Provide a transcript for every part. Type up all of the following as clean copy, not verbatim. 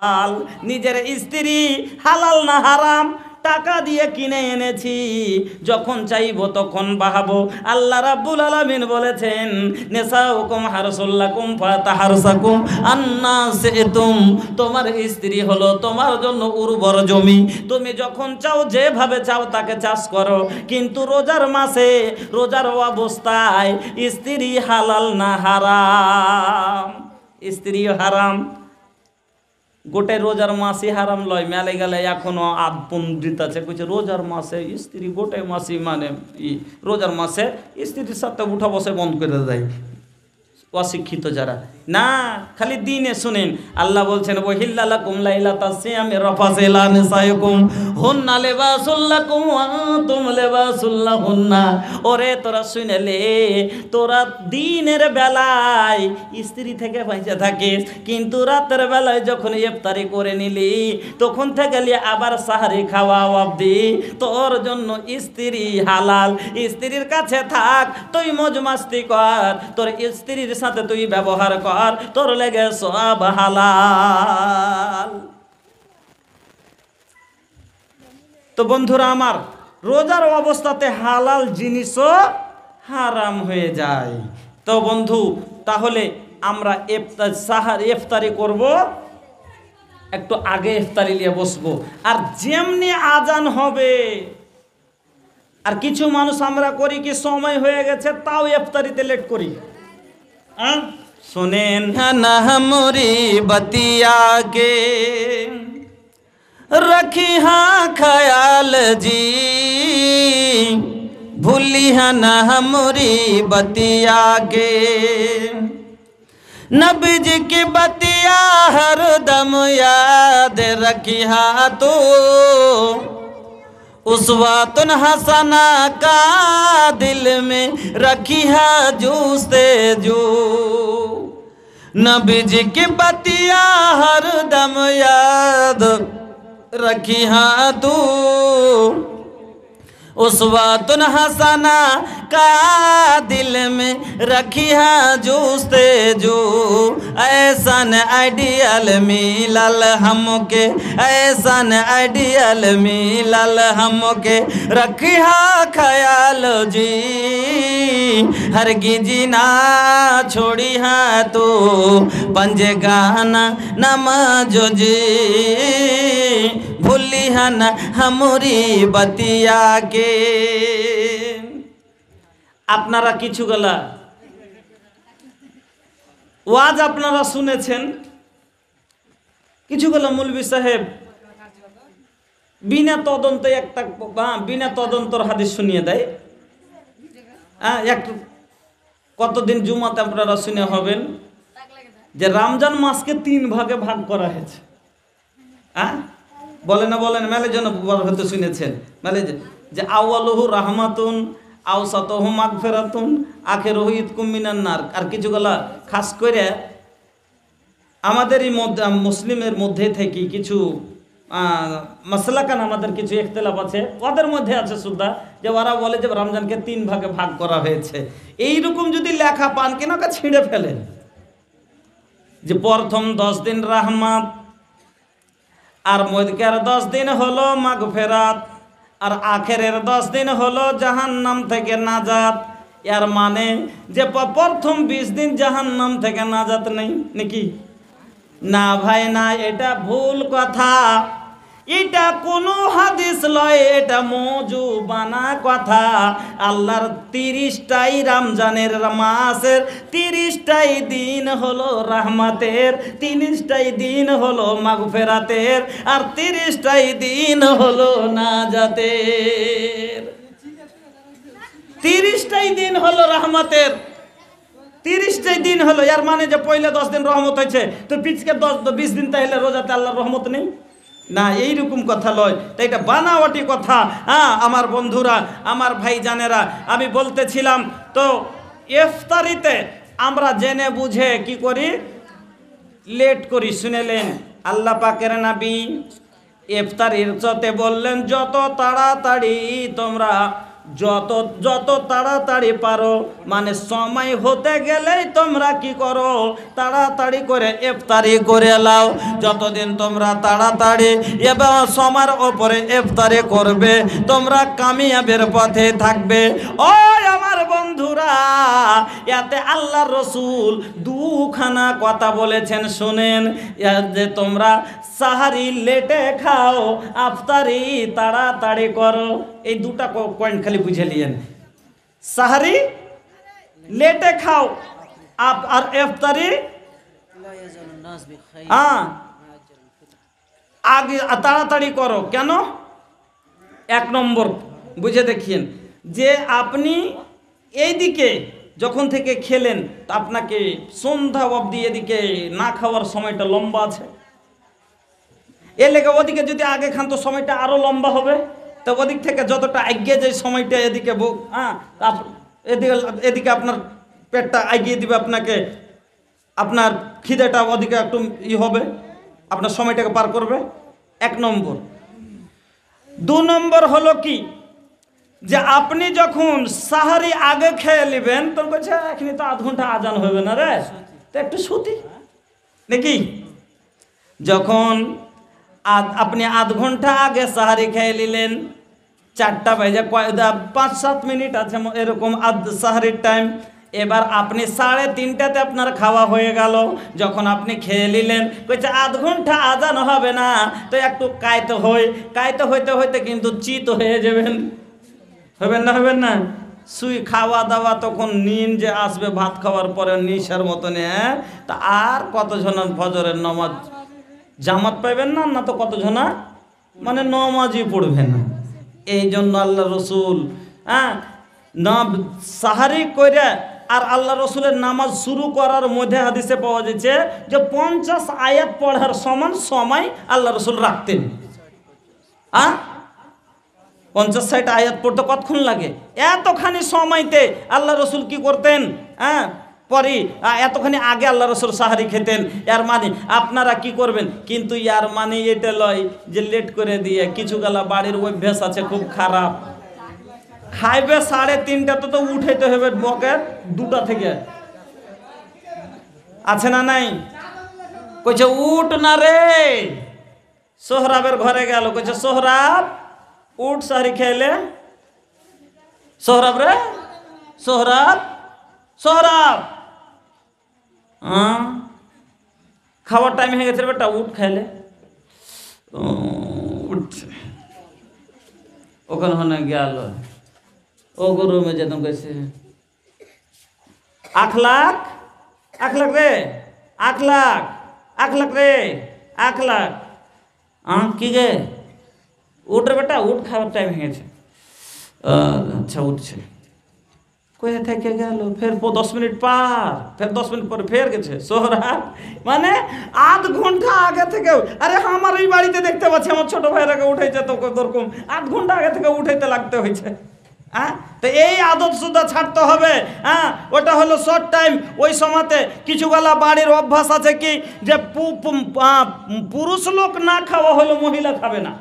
হালাল। নিজের স্ত্রী হালাল না হারাম টাকা দিয়ে কিনে এনেছি, যখন চাইবো তখন বাহাবো। আল্লাহ রাব্বুল আলামিন বলেছেন, নিসাউকুম হারসুল লাকুম ফাতাহারসাকুম আন্না শি'তুম। তোমার স্ত্রী হলো তোমার জন্য উর্বর জমি, তুমি যখন চাও যেভাবে চাও তাকে চাষ করো। কিন্তু রোজার মাসে রোজার অবস্থায় স্ত্রী হালাল না হারাম? স্ত্রী হারাম। গোটে রোজার মাসই হারাম লয়, মেলে গেলে এখনো আধ পন্ডিত আছে কইছে রোজার মাসে স্ত্রী গোটে মাসই মানে রোজার মাসে স্ত্রীর সাথে উঠা বসে বন্ধ করে দেয় অশিক্ষিত যারা। না, খালি দিনে শুনেন। আল্লাহ বলছেন ওয়াহিল্লা লাকুম লাইলাতাস সিয়ামি রাফাসু ইলা নিসাইকুম হুন্না লিবাসুল লাকুম ওয়া আনতুম লিবাসুল লাহুন্না। ওরে তোরা শুনেলে, তোরা দিনের বেলায় স্ত্রী থেকে বাইচে থাকিস, কিন্তু রাতের বেলায় যখন ইফতারি করে নিলি তখন থেকে আবার সাহারি খাওয়া অবধি তোর জন্য স্ত্রী হালাল। স্ত্রীর কাছে থাক, তুই মজ মাস্তি কর, তোর স্ত্রীর সাথে তুই ব্যবহার কর, তোর লেগে সব হালাল। তো বন্ধুরা আমার, রোজার অবস্থাতে হালাল জিনিসও হারাম হয়ে যায়। তো বন্ধু, তাহলে আমরা ইফতারি করব, একটু আগে ইফতারি নিয়ে বসবো। আর যেমনি আজান হবে, আর কিছু মানুষ আমরা করি কি সময় হয়ে গেছে তাও ইফতারিতে লেট করি। सुनेन ना हमरी बतिया के रखी हाँ ख्याल जी, भूली हाँ ना हमरी बतिया के। नबी जी की बतिया हर दम याद रखी हाँ तो, उसवातुन हसना का दिल में रखी है जूस्ते जो। नबी जी की बतिया हर दम याद रखी है तू, उसवातुन हसना का दिल में रखी है जूस्ते जो। ऐसा न आइडियल मिलल हमके, ऐसा न आइडियल मिलल हमके, रखी है ख्याल जी, हरगिज ना छोड़ी है तो पंजे गाना नमाज जी, भूली है न हमरी बतिया के। আপনারা কিছুগুলা ওয়াজ আপনারা শুনেছেন, কিছুগুলা মৌলভী সাহেব বিনা তদন্তে একটা বিনা তদন্তর হাদিস শুনিয়ে দেয়। একটু কতদিন জুমাতে আপনারা শুনে হবেন যে রমজান মাসকে 3 ভাগে ভাগ করা হয়েছে। বলেন না বলেন, মেলে জন হয়তো শুনেছেন, মেলে যে আউয়ালুহু রাহমাতুন, আওসাতুহু মাগফিরাতুন, আখিরুহু ইতকুম মিনান নার। আর কিছুগুলা খাস করে আমাদেরই মধ্যে মুসলিমের মধ্যে থেকে কিছু মাসলাকান আমাদের কিছু ইখতিলাফ আছে, ওদের মধ্যে আছে সুদ্ধা যে ওরা বলে যে রমজানকে 3 ভাগে ভাগ করা হয়েছে। এইরকম যদি লেখা পান কিনা ওকে ছিঁড়ে ফেলেন, যে প্রথম 10 দিন রহমত, আর মধ্যের 10 দিন হলো মাগফিরাত, আর আখেরের 10 দিন হলো জাহান্নাম থেকে নাজাত। এর মানে যে প্রথম 20 দিন জাহান্নাম থেকে নাজাত নেই নাকি? না ভাই না, এটা ভুল কথা, এটা কোনো হাদিস লয়, এটা মওজুবানা কথা। আল্লাহর 30টাই রমজানের মাসের 30টাই দিন হলো রহমতের, 30টাই দিন হলো মাগফিরাতের, আর 30টাই দিন হলো নাজাতের। 30টাই দিন হলো রহমতের, 30টাই দিন হলো। এর মানে যে পয়লা 10 দিন রহমত হয়েছে, তো পিছকে 20 দিন তাহলে রোজাতে আল্লাহর রহমত নেই না, এইরকম কথা লয়। তো এটা বানাওয়াটি কথা। আমার বন্ধুরা, আমার ভাই জানেরা, আমি বলতেছিলাম তো ইফতারিতে আমরা জেনে বুঝে কি করি, লেট করি। শুনেলেন আল্লাহ পাকের নবী ইফতারির চতে বললেন যত তাড়াতাড়ি তোমরা যত যত তাড়াতাড়ি পারো, মানে সময় হতে গেলেই তোমরা কি করো, তাড়াতাড়ি করে ইফতারি করে নাও। যতদিন তোমরা তাড়াতাড়ি এবং সময়ের ওপরে ইফতারি করবে, তোমরা কামিয়াবের পথে থাকবে। ও আমার বন্ধুরা, এতে আল্লাহর রসুল দুখানা কথা বলেছেন, শুনেন। যে তোমরা সাহারি লেটে খাও, আফতারি তাড়াতাড়ি করো। এই দুটা পয়েন্ট খালি বুঝে নিয়েন। সাহারি লেটে খাও, আর ইফতারি আগে তাড়াতাড়ি করো। কেন? এক নম্বর বুঝে দেখিয়েন যে আপনি এইদিকে যখন থেকে খেলেন, আপনাকে সন্ধ্যা অবধি এদিকে না খাওয়ার সময়টা লম্বা আছে। এর লেগে ওদিকে যদি আগে খান তো সময়টা আরো লম্বা হবে। তো ওদিক থেকে যতটা এগিয়ে যায় সময়টা এদিকে এদিকে আপনার পেটটা এগিয়ে দিবে আপনাকে, আপনার খিদেটা ওদিকে একটু হবে, আপনার সময়টাকে পার করবে। এক নম্বর। দু নম্বর হলো কি, যে আপনি যখন সাহারি আগে খেয়ে নেবেন, তখন বলছে এখানে তো আধ ঘন্টা আজান হবে না রে, তো একটু শুতি নাকি। যখন আপনি আধ ঘন্টা আগে সাহারি খেয়ে নিলেন, 4টা বাজে 5-7 মিনিট আছে এরকম সাহারির টাইম। এবার আপনি 3:30টাতে আপনার খাওয়া হয়ে গেল। যখন আপনি খেয়ে নিলেন, কইছে আধ ঘন্টা আজান হবে না, তো একটু কাইতে হইতে হইতে কিন্তু চিত হয়ে যাবেন। হবেন না? হবেন না? শুই খাওয়া দাওয়া তখন নিন যে আসবে, ভাত খাওয়ার পরে নিশার মতনে। তা আর কতজন ফজরের নামাজ জামাত পাইবেন না, না তো কতজনা মানে নামাজই পড়বে না। এই জন্য আল্লাহ রসুল না সাহারি করে আর আল্লাহ রসুলের নামাজ শুরু করার মধ্যে হাদিসে পাওয়া যাচ্ছে যে 50 আয়াত পড়ার সমান সময় আল্লাহ রসুল রাখতেন। 50-60 আয়াত পড়তে কতক্ষণ লাগে? এতখানি সময়তে আল্লাহ রসুল কি করতেন? পরে এতখানি আগে আল্লাহ রসুল সাহারি খেতেন। এর মানে আপনারা কি করবেন? কিন্তু ইয়ার মানে এটা লয় যে লেট করে দিয়ে কিছু গেলা বাড়ির অভ্যাস আছে খুব খারাপ, খাইবে 3:30 তো উঠাইতে হবে বকের 2টা থেকে, আছে না নাই? কইছে উঠ না রে, সোহরাবের ঘরে গেল, কইছে সোহরাব উঠ সাহারি খেলে। সোহরাব রে, সোহরাব সোহরাব, খাওয়ার টাইম হয়ে গেছে বেটা, উঠ খাইলে। উঠছে, ওখানে গেল, ও রুমে যেতাম, কইছে 8 লাখ রে, 8 লাখ রে, 8 লাখ। কি গে? উঠ রে বেটা, উঠ, খাওয়ার টাইম হয়ে গেছে। আচ্ছা উঠছে, কোথায় থেকে গেল? ফের 10 মিনিট পার, ফের 10 মিনিট পরে ফের গেছে সোহরাব। মানে আধ ঘন্টা আগে থেকে, আরে আমার এই বাড়িতে দেখতে পাচ্ছি আমার ছোট ভাইরাকে উঠাইছে তো ওরকম 8 ঘন্টা আগে থেকে উঠাইতে লাগতে হয়েছে। তো এই আদত সুদ্ধা ছাড়তে হবে। ওটা হলো শর্ট টাইম। ওই সময়তে কিছুগুলা বাড়ির অভ্যাস আছে কি যে পুরুষ লোক না খাওয়া হলো মহিলা খাবে না।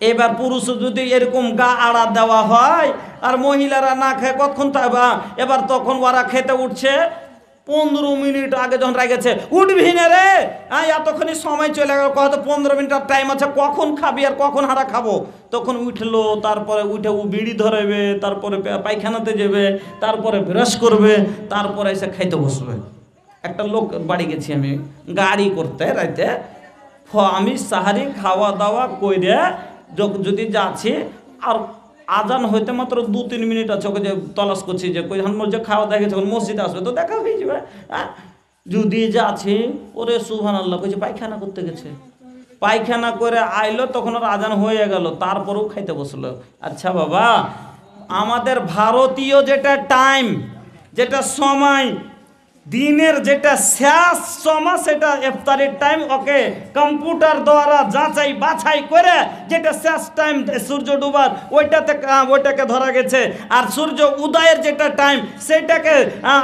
এবার পুরুষ যদি এরকম গা আড়া দেওয়া হয় আর মহিলারা না খায় কতক্ষণ থাকবে? এবার তখন ওরা খেতে উঠছে 15 মিনিট আগে যখন রেগেছে, উঠবি না রে, এতক্ষণই সময় চলে গেল, কত 15 মিনিটের টাইম আছে, কখন খাবি আর কখন হারা খাবো? তখন উঠলো, তারপরে উঠে ও বিড়ি ধরাবে, তারপরে পায়খানাতে যাবে, তারপরে ব্রাশ করবে, তারপরে এসে খাইতে বসবে। একটা লোক বাড়ি গেছি আমি গাড়ি করতে রাইতে, আমি সাহারি খাওয়া দাওয়া করে যদি যাচ্ছি আর আজান হইতে মাত্র 2-3 মিনিট আছে, ওকে যে তলাশ করছি যে যে খাওয়া দাওয়া গেছে মসজিদে আসবে তো দেখা হয়ে যাবে। যদি যাচ্ছি, ওরে সুবহানাল্লাহ, কইছে পায়খানা করতে গেছে, পায়খানা করে আইলো, তখন ওর আজান হয়ে গেল, তারপরেও খাইতে বসলো। আচ্ছা বাবা, আমাদের ভারতীয় যেটা টাইম, যেটা সময়, দিনের যেটা শেষ সময় সেটা ইফতারের টাইম, ওকে কম্পিউটার দ্বারা যাচাই বাছাই করে যেটা শেষ টাইম সূর্য ডুবার ওইটাকে ধরা গেছে। আর সূর্য উদয়ের যেটা টাইম সেইটাকে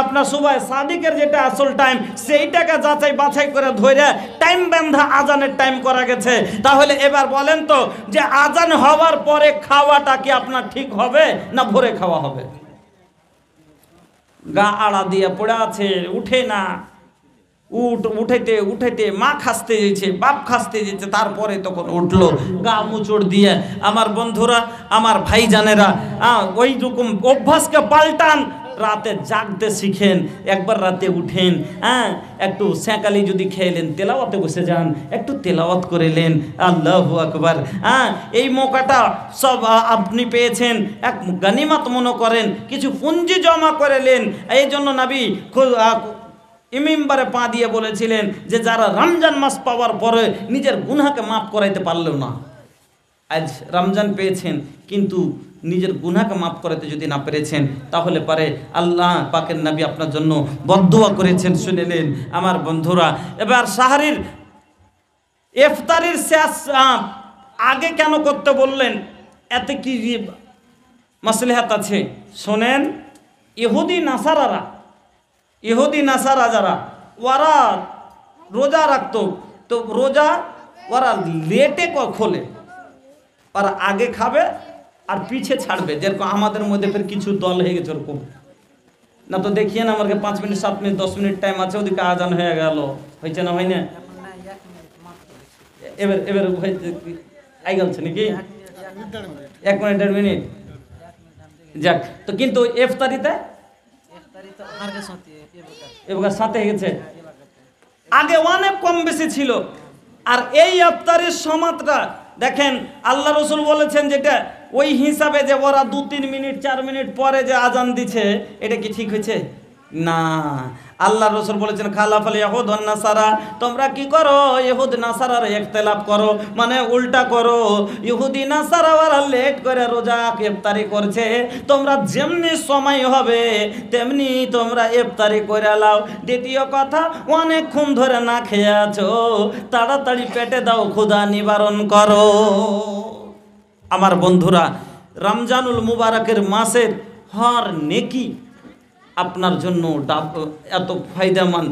আপনার সুবাহ সাদিকের যেটা আসল টাইম সেইটাকে যাচাই বাছাই করে ধরে টাইম বান্ধা আজানের টাইম করা গেছে। তাহলে এবার বলেন তো যে আজান হওয়ার পরে খাওয়াটা কি আপনার ঠিক হবে না ভোরে খাওয়া হবে? গা আড়া দিয়ে পড়ে আছে, উঠে না, উঠাইতে উঠাইতে মা খাসতে যেছে, বাপ খাসতে যেছে, তারপরে তখন উঠলো গা মুচড় দিয়ে। আমার বন্ধুরা, আমার ভাইজানেরা, ওই রকম অভ্যাসকে পাল্টান, রাতে জাগতে শিখেন, একবার রাতে উঠেন, একটু স্যাঁকালি যদি খেলেন, তেলাওয়াতে বসে যান, একটু তেলাওয়াত করে নেন, আল্লাহু আকবার। এই মৌকাটা সব আপনি পেয়েছেন, এক গনিমত মনে করেন, কিছু পুঁজি জমা করে নেন। এই জন্য নবী মিম্বারে পা দিয়ে বলেছিলেন যে যারা রমজান মাস পাওয়ার পরে নিজের গুনাহকে মাফ করাইতে পারলেও না, আজ রমজান পেয়েছেন কিন্তু নিজের গুনাহকে মাফ করাতে যদি না পেরেছেন, তাহলে পারে আল্লাহ পাকের নবী আপনার জন্য বদদুয়া করেছেন, শুনে নেন আমার বন্ধুরা। এবার সাহারির ইফতারির শেষ আগে কেন করতে বললেন, এতে কি মাসলেহাত আছে? শোনেন, ইহুদি নাসারা যারা ওরা রোজা রাখতো, তো রোজা ওরা লেটে খোলে, ওরা আগে খাবে আর পিছে ছাড়বে, যেরকম আমাদের মধ্যে ফের কিছু দল হয়ে গেছে ওরকম না। তো দেখিয়ে না, আমাকে 5 মিনিট 7 মিনিট 10 মিনিট টাইম আছে, ওদিকে আজান হয়ে গেল, হয়েছে না হয় না? এবার আই গেছে নাকি 1 মিনিট 1.5 মিনিট যাক। তো কিন্তু ইফতারিতে এবার সাথে গেছে, আগে অনেক কম বেশি ছিল। আর এই ইফতারের সময়টা দেখেন, আল্লাহ রসুল বলেছেন যেটা ওই হিসাবে যে ওরা 2-3 মিনিট 4 মিনিট পরে যে আজান দিচ্ছে, এটা কি ঠিক হয়েছে? না। আল্লাহ রসুল বলেছেন খালাফাল ইহুদ ওয়ান নাসারা, তোমরা কি করো, ইহুদ নাসারার ইখতিলাফ করো, মানে উল্টা করো। ইহুদি নাসারা ওরা লেট করে রোজা ইফতারি করছে, তোমরা যেমনি সময় হবে তেমনি তোমরা ইফতারি করে লাও। দ্বিতীয় কথা, অনেকক্ষণ ধরে না খেয়ে আছো, তাড়াতাড়ি পেটে দাও, ক্ষুধা নিবারণ করো। আমার বন্ধুরা, রমজানুল মুবারকের মাসের হর নেকি আপনার জন্য এত ফায়দামান।